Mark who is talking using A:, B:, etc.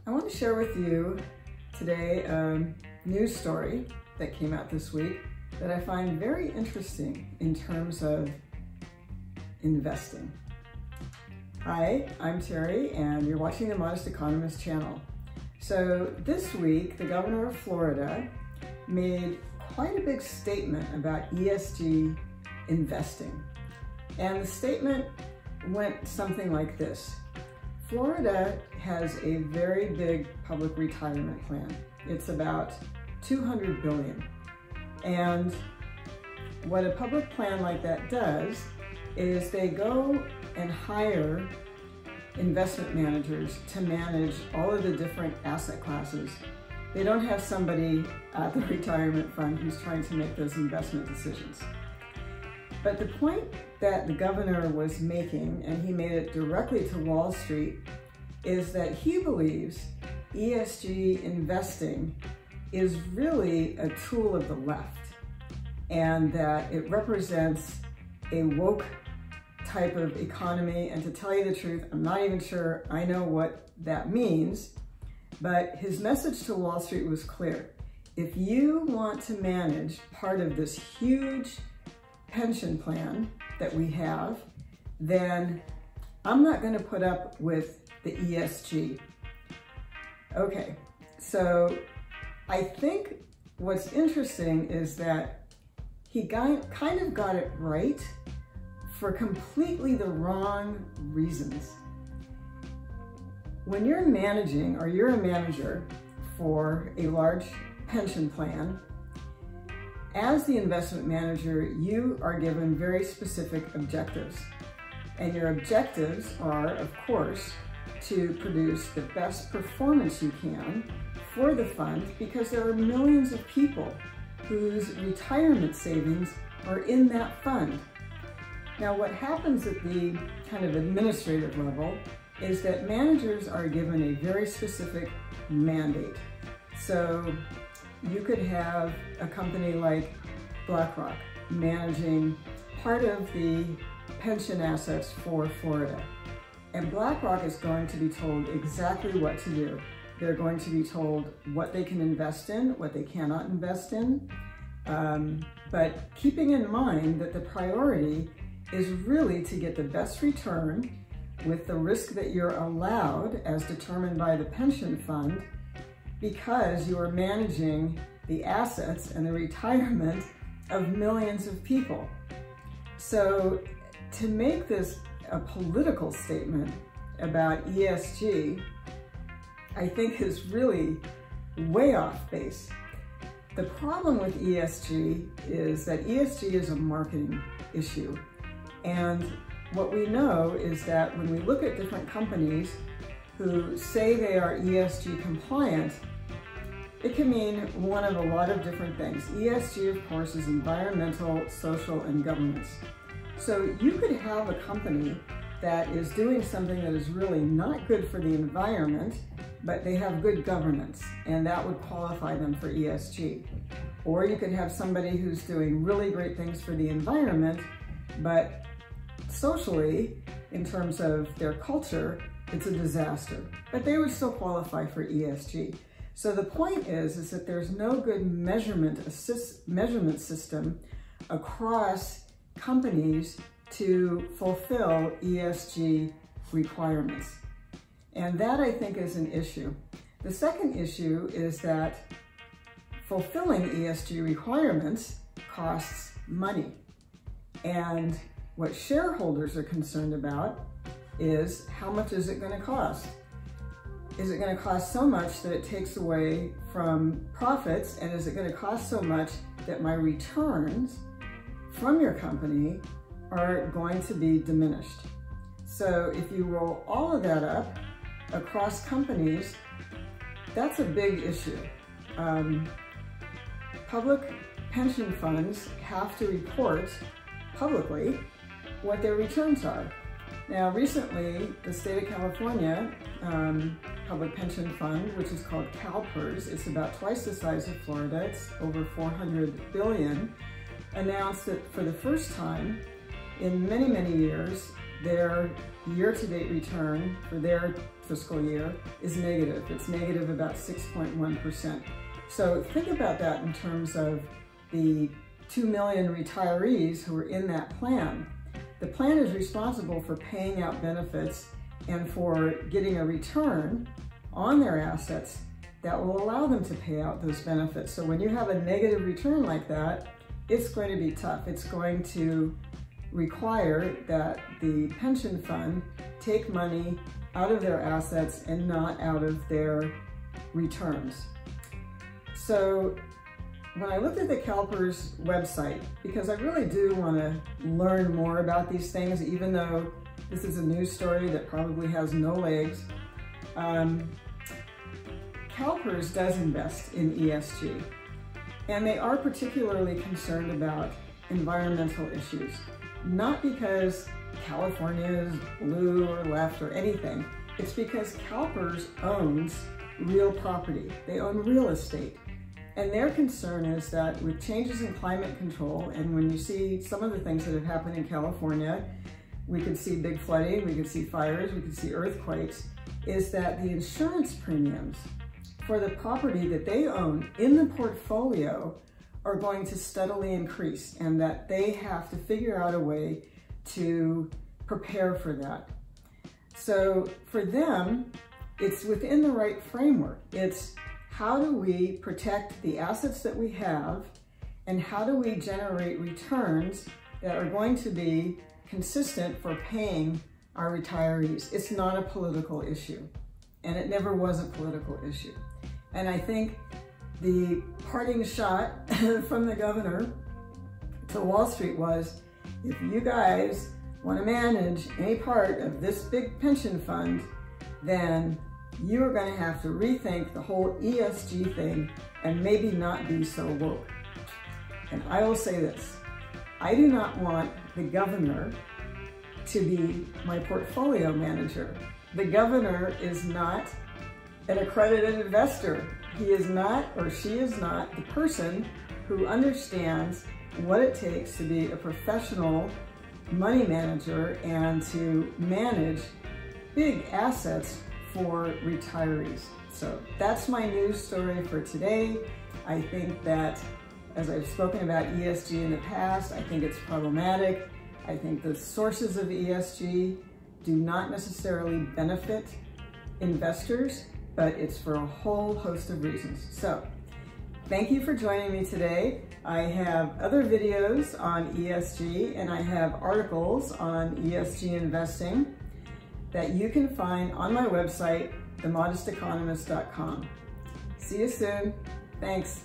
A: I want to share with you today a news story that came out this week that I find very interesting in terms of investing. Hi, I'm Teri and you're watching the Modest Economist channel. So this week, the governor of Florida made quite a big statement about ESG investing. And the statement went something like this. Florida has a very big public retirement plan. It's about $200 billion. And what a public plan like that does is they go and hire investment managers to manage all of the different asset classes. They don't have somebody at the retirement fund who's trying to make those investment decisions. But the point that the governor was making, and he made it directly to Wall Street, is that he believes ESG investing is really a tool of the left, and that it represents a woke type of economy. And to tell you the truth, I'm not even sure I know what that means, but his message to Wall Street was clear. If you want to manage part of this huge pension plan that we have, then I'm not going to put up with the ESG. Okay, so I think what's interesting is that he kind of got it right for completely the wrong reasons. When you're managing, or you're a manager for a large pension plan, as the investment manager, you are given very specific objectives. And your objectives are, of course, to produce the best performance you can for the fund, because there are millions of people whose retirement savings are in that fund. Now, what happens at the kind of administrative level is that managers are given a very specific mandate. So you could have a company like BlackRock managing part of the pension assets for Florida. And BlackRock is going to be told exactly what to do. They're going to be told what they can invest in, what they cannot invest in. But keeping in mind that the priority is really to get the best return with the risk that you're allowed as determined by the pension fund, because you are managing the assets and the retirement of millions of people. So to make this a political statement about ESG, I think is really way off base. The problem with ESG is that ESG is a marketing issue. And what we know is that when we look at different companies who say they are ESG compliant, it can mean one of a lot of different things. ESG, of course, is environmental, social, and governance. So you could have a company that is doing something that is really not good for the environment, but they have good governance, and that would qualify them for ESG. Or you could have somebody who's doing really great things for the environment, but socially, in terms of their culture, it's a disaster. But they would still qualify for ESG. So the point is that there's no good measurement system across companies to fulfill ESG requirements. And that, I think, is an issue. The second issue is that fulfilling ESG requirements costs money. And what shareholders are concerned about is, how much is it going to cost? Is it going to cost so much that it takes away from profits? And is it going to cost so much that my returns from your company are going to be diminished? So if you roll all of that up across companies, that's a big issue. Public pension funds have to report publicly what their returns are. Now, recently, the state of California public pension fund, which is called CalPERS, it's about twice the size of Florida, it's over $400 billion, announced that for the first time in many, many years, their year-to-date return for their fiscal year is negative. It's negative about 6.1%. So think about that in terms of the 2 million retirees who are in that plan. The plan is responsible for paying out benefits and for getting a return on their assets that will allow them to pay out those benefits. So when you have a negative return like that, it's going to be tough. It's going to require that the pension fund take money out of their assets and not out of their returns. So when I looked at the CalPERS website, because I really do want to learn more about these things, even though this is a news story that probably has no legs, CalPERS does invest in ESG, and they are particularly concerned about environmental issues. Not because California is blue or left or anything. It's because CalPERS owns real property. They own real estate. And their concern is that with changes in climate control, and when you see some of the things that have happened in California, we could see big flooding, we could see fires, we could see earthquakes, is that the insurance premiums for the property that they own in the portfolio are going to steadily increase, and that they have to figure out a way to prepare for that. So for them, it's within the right framework. It's how do we protect the assets that we have, and how do we generate returns that are going to be consistent for paying our retirees. It's not a political issue, and it never was a political issue. And I think the parting shot from the governor to Wall Street was, if you guys want to manage any part of this big pension fund, then you are going to have to rethink the whole ESG thing and maybe not be so woke. And I will say this, I do not want the governor to be my portfolio manager. The governor is not an accredited investor. He is not, or she is not, the person who understands what it takes to be a professional money manager and to manage big assets for retirees. So that's my news story for today. I think that, as I've spoken about ESG in the past, I think it's problematic. I think the sources of ESG do not necessarily benefit investors, but it's for a whole host of reasons. So thank you for joining me today. I have other videos on ESG, and I have articles on ESG investing that you can find on my website, themodesteconomist.com. See you soon. Thanks.